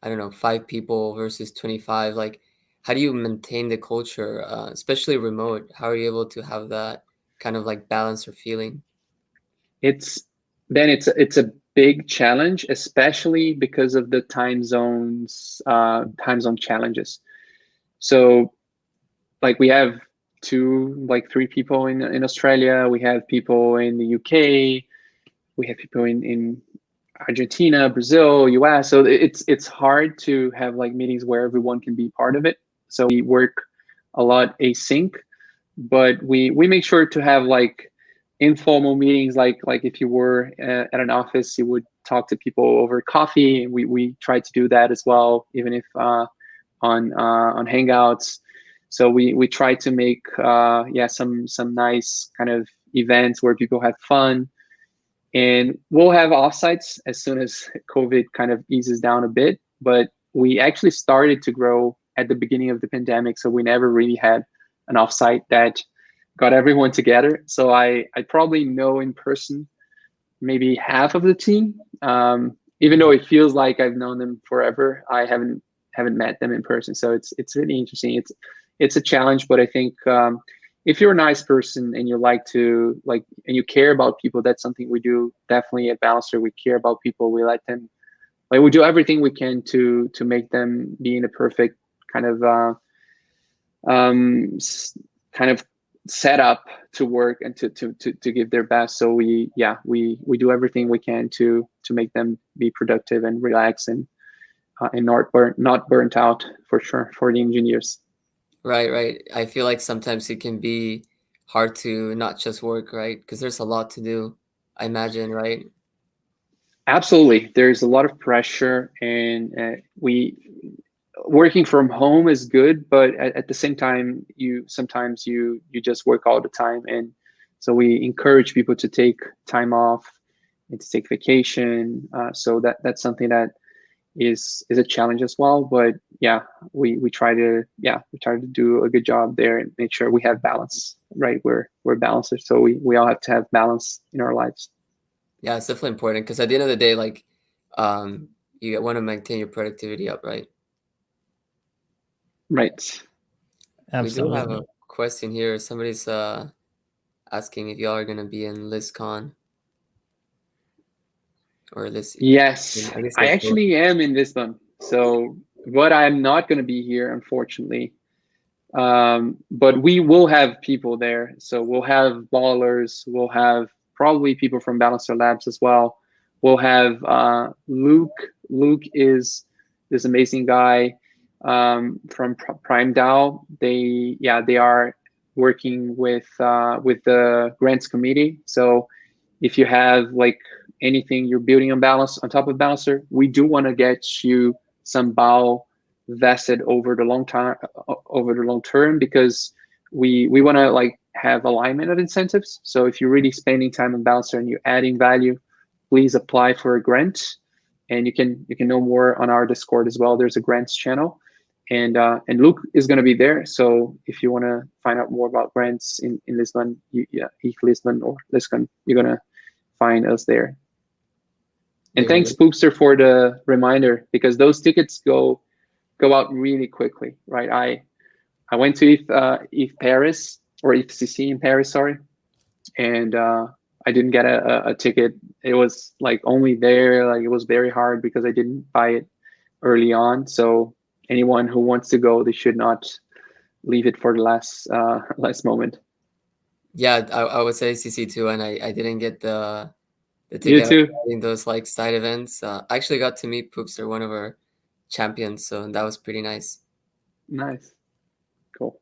I don't know, 5 people versus 25? Like, how do you maintain the culture, especially remote? How are you able to have that kind of like balance or feeling? It's a big challenge, especially because of the time zone challenges. So like we have 3 people in Australia, we have people in the UK, we have people in Argentina, Brazil, US. So it's hard to have like meetings where everyone can be part of it. So we work a lot async, but we make sure to have like informal meetings, like if you were at an office, you would talk to people over coffee. We try to do that as well, even if on Hangouts. So we try to make some nice kind of events where people have fun. And we'll have offsites as soon as COVID kind of eases down a bit. But we actually started to grow at the beginning of the pandemic, so we never really had an offsite that got everyone together. So I probably know in person maybe half of the team. Even though it feels like I've known them forever, I haven't met them in person. So it's really interesting. It's a challenge, but I think if you're a nice person and you like to and you care about people, that's something we do definitely at Balancer. We care about people. We let them, like, we do everything we can to make them be in a perfect kind of set up to work and to give their best. So we do everything we can to make them be productive and relax and not burnt out, for sure, for the engineers. Right. I feel like sometimes it can be hard to not just work, right? Because there's a lot to do, I imagine, right? Absolutely. There's a lot of pressure, and working from home is good, but at the same time, sometimes you just work all the time. And so we encourage people to take time off and to take vacation. So that's something that is a challenge as well. But yeah, we try to do a good job there and make sure we have balance, right? We're balancers, so we all have to have balance in our lives. Yeah, it's definitely important because at the end of the day, like, you want to maintain your productivity up, right? Right. Absolutely. We do have a question here. Somebody's asking if y'all are gonna be in ListCon or this. Yes, I guess I both. actually am in Lisbon. So, but I'm not going to be here, unfortunately. But we will have people there. So we'll have ballers. We'll have probably people from Balancer Labs as well. We'll have Luke. Luke is this amazing guy from Prime DAO. They are working with the grants committee. So if you have like anything you're building on top of Balancer, we do want to get you some BAO vested over the long term, because we want to like have alignment of incentives. So if you're really spending time on Balancer and you're adding value, please apply for a grant. And you can know more on our Discord as well. There's a grants channel, and Luke is going to be there. So if you want to find out more about grants in Lisbon, ETH Lisbon or Lisbon, you're going to find us there. And Yeah, thanks, Poopster, for the reminder, because those tickets go out really quickly, right? I went to ETH Paris, or ETHCC in Paris, sorry, and I didn't get a ticket. It was like only there, like it was very hard because I didn't buy it early on. So anyone who wants to go, they should not leave it for the last moment. Yeah, I would say CC too, and I didn't get the You ticket too. in those like side events. I actually got to meet Poopster, one of our champions, so that was pretty nice. Nice, cool.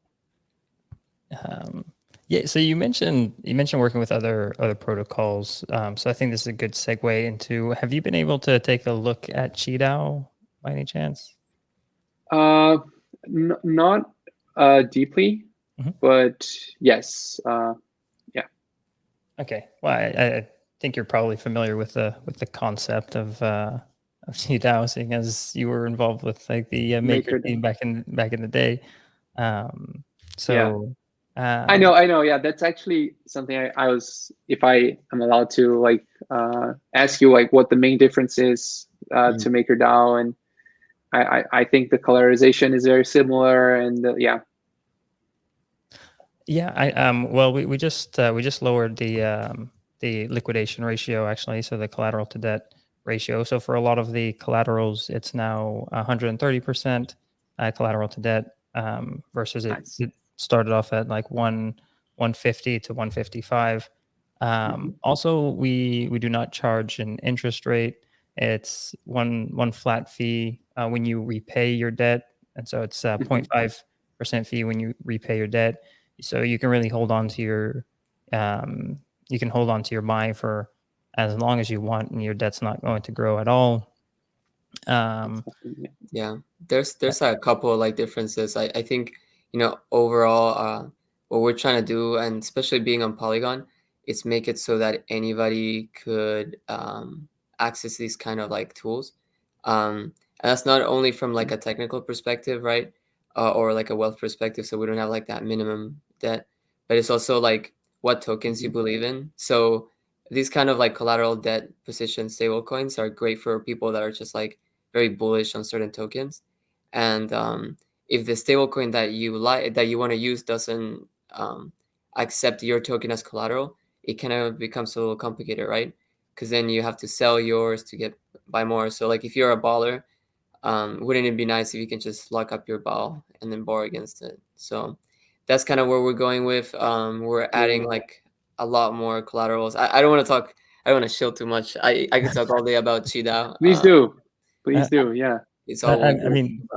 Yeah, so you mentioned working with other protocols. So I think this is a good segue into. Have you been able to take a look at QiDao by any chance? Not deeply, but yes. Yeah. Okay. Well, I think you're probably familiar with the concept of QiDao, seeing as you were involved with like the maker team back in the day. So. Yeah. I know. Yeah, that's actually something I was, if I am allowed to, like ask you, like what the main difference is to MakerDAO, and I think the colorization is very similar, and yeah. Yeah, well, we just lowered the liquidation ratio actually, so the collateral to debt ratio. So for a lot of the collaterals, it's now 130% collateral to debt versus Nice. it started off at like 150 to 155. Also, we do not charge an interest rate. It's one flat fee when you repay your debt, and so it's 0.5% fee when you repay your debt. So you can really hold on to your buy for as long as you want, and your debt's not going to grow at all. Yeah, there's a couple of like differences. I think, you know, overall, what we're trying to do, and especially being on Polygon, is make it so that anybody could access these kind of like tools. And that's not only from like a technical perspective, right? Or like a wealth perspective, so we don't have like that minimum debt, but it's also like what tokens you believe in. So these kind of like collateral debt position stable coins are great for people that are just like very bullish on certain tokens. And if the stablecoin that you like, that you want to use, doesn't accept your token as collateral, it kind of becomes a little complicated, right? Because then you have to sell yours to buy more. So like if you're a baller, wouldn't it be nice if you can just lock up your BAL and then borrow against it? So that's kind of where we're going with. We're adding like a lot more collaterals. I don't want to talk. I don't want to shill too much. I could talk all day about QiDao. Please do. Please do. Yeah. It's all. I mean,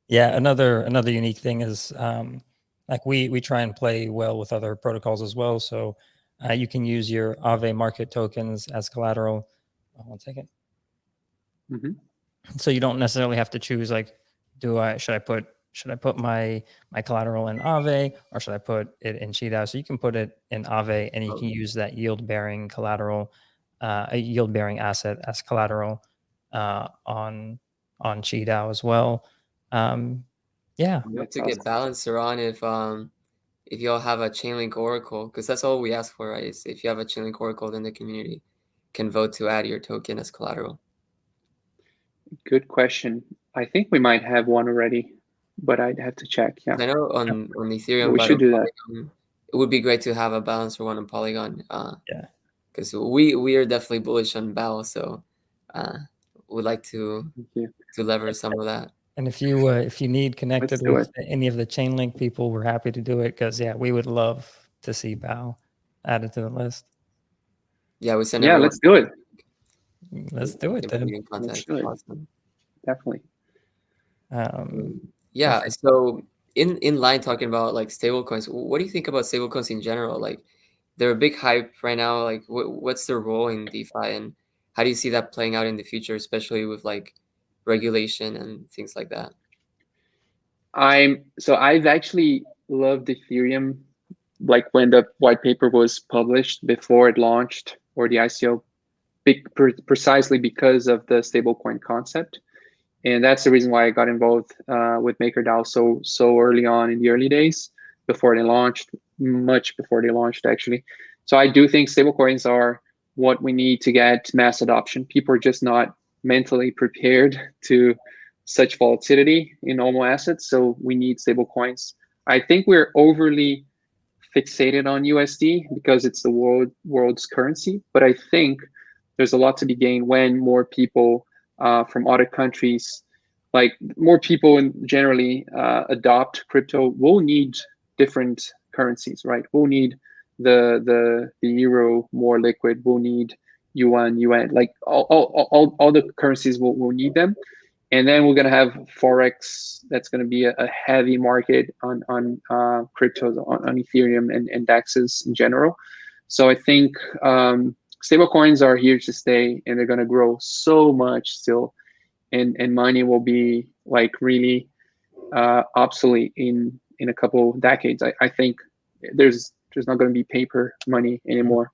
yeah. Another unique thing is like we try and play well with other protocols as well. So you can use your Aave market tokens as collateral. One second. So you don't necessarily have to choose like, should I put my collateral in Aave, or should I put it in QiDao? So you can put it in Aave, and you can use that yield bearing collateral, a yield bearing asset as collateral on QiDao as well. Yeah. We have to get Balancer on if y'all have a Chainlink Oracle, because that's all we ask for, right? Is if you have a Chainlink Oracle, then the community can vote to add your token as collateral. Good question. I think we might have one already, but I'd have to check. Yeah. I know on Ethereum, we should do that. It would be great to have a Balancer one on Polygon. Yeah. Because we are definitely bullish on BAL, so would like to leverage some of that. And if you need connected with any of the Chainlink people, we're happy to do it, because yeah, we would love to see BAL added to the list. Yeah, we send. Yeah, let's do it. Let's do it then. Let's do it. Awesome. Definitely. Yeah. Perfect. So in line talking about like stablecoins, what do you think about stablecoins in general? Like, they're a big hype right now. Like, what's their role in DeFi, and how do you see that playing out in the future, especially with like regulation and things like that? I've actually loved Ethereum, like when the white paper was published before it launched, or the ICO, precisely because of the stablecoin concept. And that's the reason why I got involved with MakerDAO so early on in the early days, before they launched, much before they launched actually. So I do think stablecoins are what we need to get mass adoption. People are just not mentally prepared to such volatility in normal assets. So we need stable coins. I think we're overly fixated on USD because it's the world's currency. But I think there's a lot to be gained when more people from other countries, like more people generally adopt crypto. We'll need different currencies, right? We'll need the euro more liquid. We'll need yuan, like all the currencies will need them. And then we're going to have Forex. That's going to be a heavy market on cryptos, on Ethereum and DEXs in general. So I think stable coins are here to stay, and they're going to grow so much still. And money will be like really obsolete in a couple of decades. I think there's not going to be paper money anymore.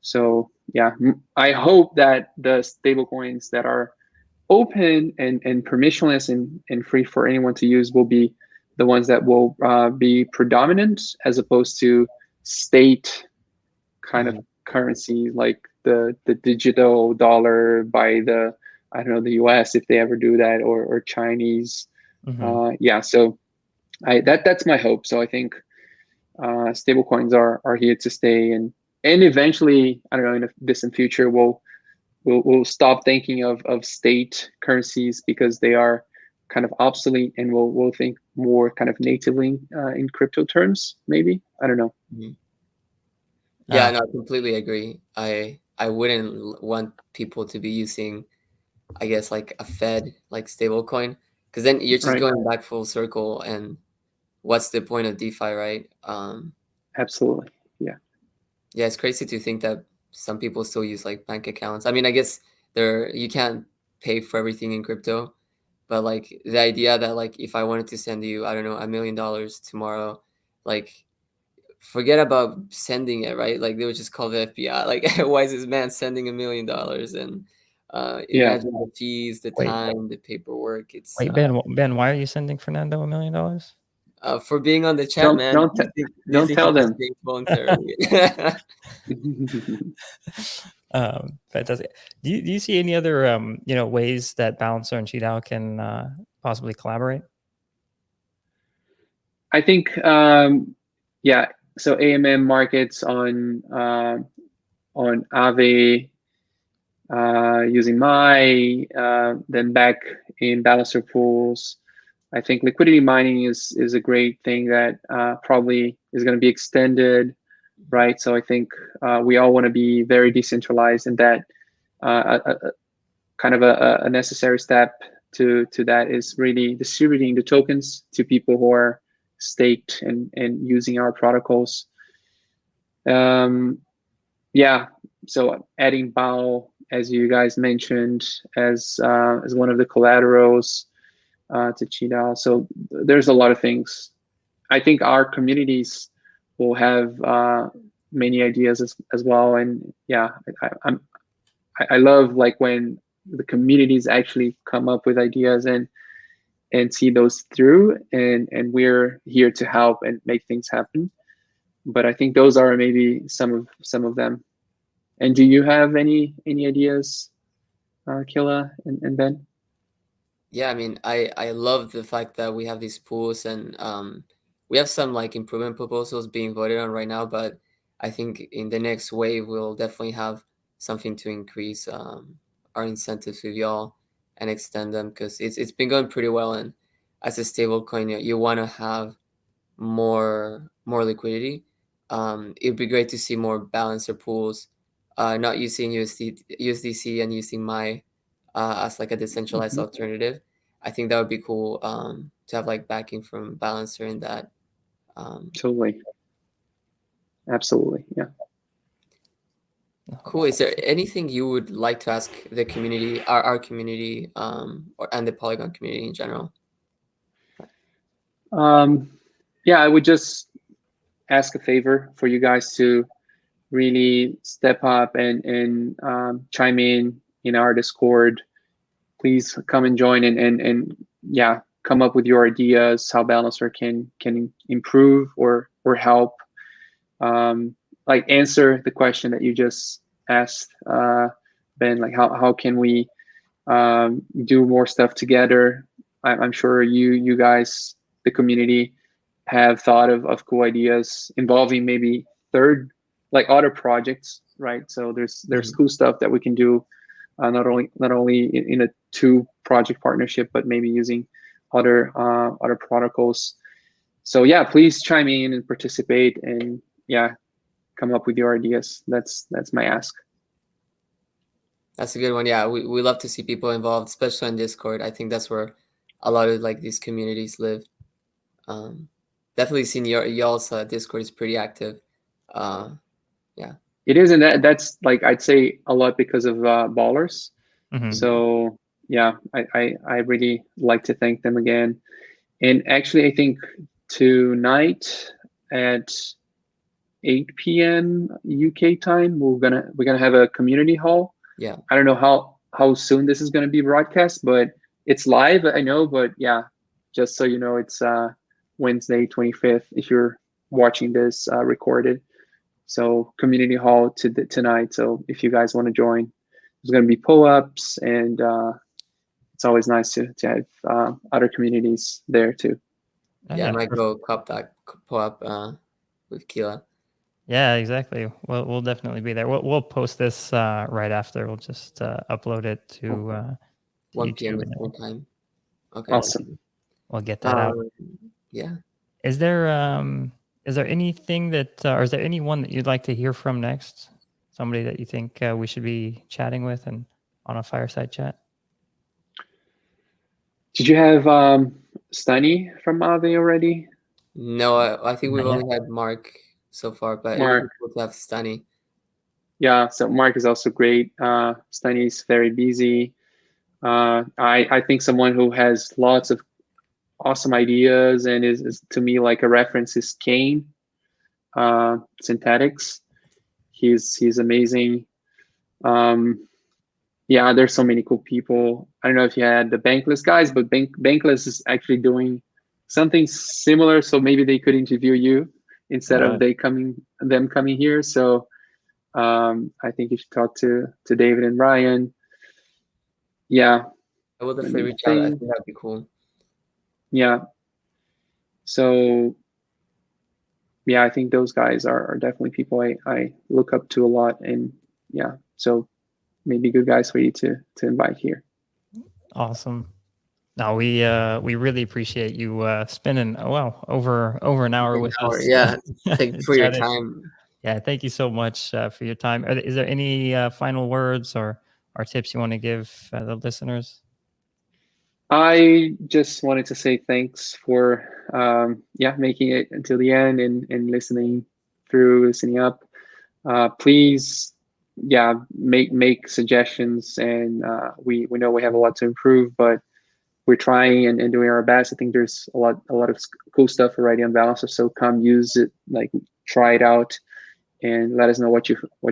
So yeah, I hope that the stable coins that are open and permissionless and free for anyone to use will be the ones that will be predominant, as opposed to state kind of currency like the digital dollar by the, I don't know, the US, if they ever do that, or Chinese. Yeah, so that's my hope. So I think stable coins are here to stay, and eventually, I don't know, in the distant future, we'll stop thinking of state currencies because they are kind of obsolete, and we'll think more kind of natively in crypto terms, maybe. I don't know. Yeah, no, I completely agree. I wouldn't want people to be using, I guess, like a Fed like stable coin, because then you're just going back full circle, and what's the point of DeFi, right? Absolutely. Yeah, it's crazy to think that some people still use like bank accounts. I mean, I guess you can't pay for everything in crypto, but like the idea that like if I wanted to send you, I don't know, $1 million tomorrow, like forget about sending it, right? Like they would just call the FBI. Like, why is this man sending $1 million? And imagine the fees, the time, the paperwork. It's wait, Ben, why are you sending Fernando $1 million? For being on the chat, man. Don't tell them. Voluntarily. Fantastic. Do you see any other ways that Balancer and QiDao can possibly collaborate? I think yeah. So AMM markets on Aave using Mai, then back in Balancer pools. I think liquidity mining is a great thing that probably is going to be extended, right? So I think we all want to be very decentralized, and that kind of a necessary step to that is really distributing the tokens to people who are staked and using our protocols. Yeah, so adding BAO, as you guys mentioned, as one of the collaterals to QiDao. So there's a lot of things. I think our communities will have many ideas as well. And yeah, I love like when the communities actually come up with ideas and see those through, and we're here to help and make things happen. But I think those are maybe some of them. And do you have any ideas, Kila and Ben? Yeah, I mean, I love the fact that we have these pools, and we have some like improvement proposals being voted on right now, but I think in the next wave we'll definitely have something to increase our incentives with y'all and extend them, because it's been going pretty well. And as a stable coin, you want to have more liquidity. It'd be great to see more balancer pools, not using USDC and using Mai as like a decentralized alternative. I think that would be cool to have like backing from balancer in that. Totally. Absolutely. Yeah. Cool. Is there anything you would like to ask the community, our community, and the Polygon community in general? Yeah, I would just ask a favor for you guys to really step up and chime in our Discord. Please come and join and yeah, come up with your ideas how Balancer can improve or help. Like answer the question that you just asked Ben, like how can we do more stuff together. I'm sure you guys, the community, have thought of cool ideas involving maybe third, like other projects, right? So there's cool stuff that we can do, not only in a 2-project partnership, but maybe using other protocols. So yeah, please chime in and participate, and yeah, come up with your ideas. That's my ask. That's a good one. Yeah, we love to see people involved, especially on Discord. I think that's where a lot of like these communities live. Definitely seen y'all's Discord is pretty active. Yeah. It is, and that's like I'd say a lot because of Ballers. Mhm. So yeah, I really like to thank them again. And actually, I think tonight at 8 p.m. UK time, we're gonna have a community hall. Yeah. I don't know how soon this is gonna be broadcast, but it's live, I know. But yeah, just so you know, it's Wednesday 25th if you're watching this recorded. So community hall tonight. So if you guys want to join, there's going to be pull-ups, and it's always nice to have other communities there too. Yeah, I might go cop that pull-up with Kila. Yeah, exactly. We'll definitely be there. We'll post this right after. We'll just upload it to 1 p.m. YouTube. Eastern time. Okay. Awesome. We'll get that out. Yeah. Is there anything that, or is there anyone that you'd like to hear from next? Somebody that you think we should be chatting with and on a fireside chat? Did you have Stani from Aave already? No, I think we've only had Mark so far, but Mark. it would be cool to have Stani. Yeah, so Mark is also great. Stani is very busy. I think someone who has lots of awesome ideas and is to me like a reference is Kane, Synthetics. He's amazing. Yeah, there's so many cool people. I don't know if you had the Bankless guys, but Bankless is actually doing something similar. So maybe they could interview you instead of them coming here. So I think you should talk to David and Ryan. Yeah, I will definitely reach out. I think that'd be cool. Yeah. So yeah, I think those guys are definitely people I look up to a lot, and yeah, so maybe good guys for you to invite here. Awesome. No, we really appreciate you spending over an hour with us. Yeah, thank you for your time. Yeah, thank you so much for your time. Is there any final words or tips you want to give the listeners? I just wanted to say thanks for making it until the end and listening up. Please make suggestions, and we know we have a lot to improve, but we're trying and doing our best. I think there's a lot of cool stuff already on Balancer, so come use it, like try it out and let us know what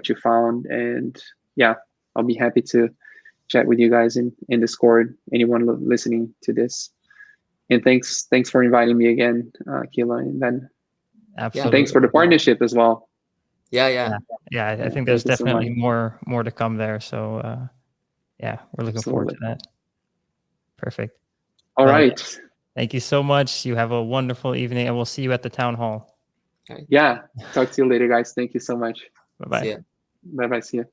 you found. And yeah, I'll be happy to chat with you guys in Discord, anyone listening to this. And thanks for inviting me again, Kila, and then absolutely. Thanks for the partnership as well. Yeah. I think there's definitely more to come there. So yeah, we're looking forward to that. Perfect. All right. Thank you so much. You have a wonderful evening, and we'll see you at the town hall. Yeah. Talk to you later, guys. Thank you so much. Bye-bye. See ya. Bye-bye. See ya.